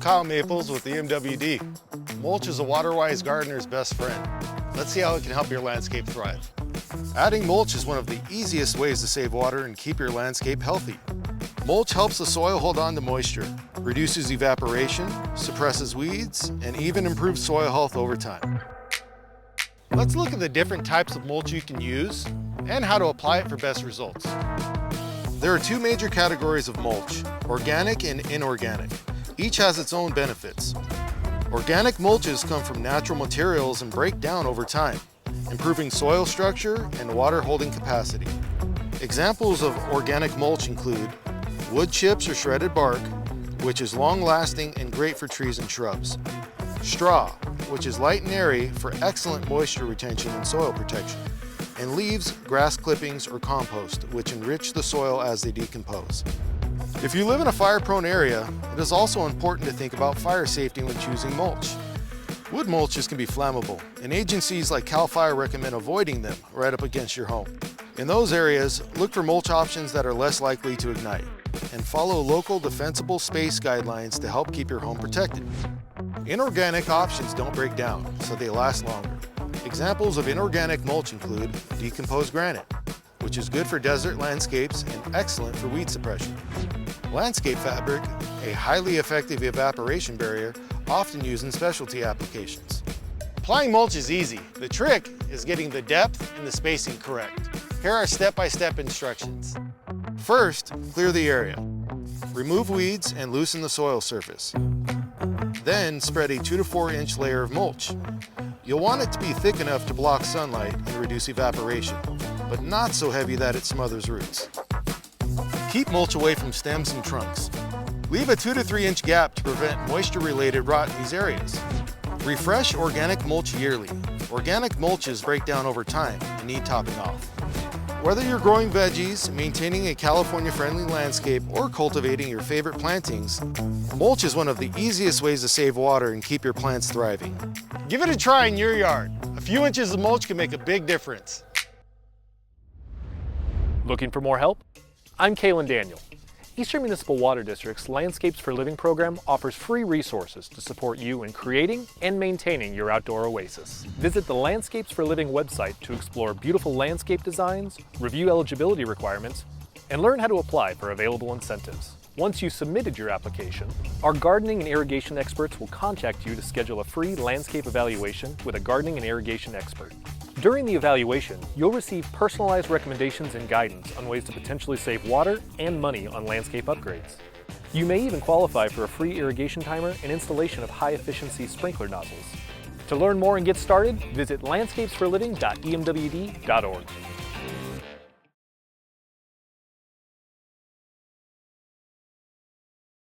Kyle Maples with EMWD. Mulch is a water-wise gardener's best friend. Let's see how it can help your landscape thrive. Adding mulch is one of the easiest ways to save water and keep your landscape healthy. Mulch helps the soil hold on to moisture, reduces evaporation, suppresses weeds, and even improves soil health over time. Let's look at the different types of mulch you can use and how to apply it for best results. There are two major categories of mulch, organic and inorganic. Each has its own benefits. Organic mulches come from natural materials and break down over time, improving soil structure and water holding capacity. Examples of organic mulch include wood chips or shredded bark, which is long-lasting and great for trees and shrubs. Straw, which is light and airy for excellent moisture retention and soil protection. And leaves, grass clippings, or compost, which enrich the soil as they decompose. If you live in a fire-prone area, it is also important to think about fire safety when choosing mulch. Wood mulches can be flammable, and agencies like CAL FIRE recommend avoiding them right up against your home. In those areas, look for mulch options that are less likely to ignite, and follow local defensible space guidelines to help keep your home protected. Inorganic options don't break down, so they last longer. Examples of inorganic mulch include decomposed granite, which is good for desert landscapes and excellent for weed suppression. Landscape fabric, a highly effective evaporation barrier, often used in specialty applications. Applying mulch is easy. The trick is getting the depth and the spacing correct. Here are step-by-step instructions. First, clear the area. Remove weeds and loosen the soil surface. Then spread a 2 to 4 inch layer of mulch. You'll want it to be thick enough to block sunlight and reduce evaporation, but not so heavy that it smothers roots. Keep mulch away from stems and trunks. Leave a 2 to 3 inch gap to prevent moisture-related rot in these areas. Refresh organic mulch yearly. Organic mulches break down over time and need topping off. Whether you're growing veggies, maintaining a California-friendly landscape, or cultivating your favorite plantings, mulch is one of the easiest ways to save water and keep your plants thriving. Give it a try in your yard. A few inches of mulch can make a big difference. Looking for more help? I'm Kalen Daniel. Eastern Municipal Water District's Landscapes for Living program offers free resources to support you in creating and maintaining your outdoor oasis. Visit the Landscapes for Living website to explore beautiful landscape designs, review eligibility requirements, and learn how to apply for available incentives. Once you've submitted your application, our gardening and irrigation experts will contact you to schedule a free landscape evaluation with a gardening and irrigation expert. During the evaluation, you'll receive personalized recommendations and guidance on ways to potentially save water and money on landscape upgrades. You may even qualify for a free irrigation timer and installation of high-efficiency sprinkler nozzles. To learn more and get started, visit landscapesforliving.emwd.org.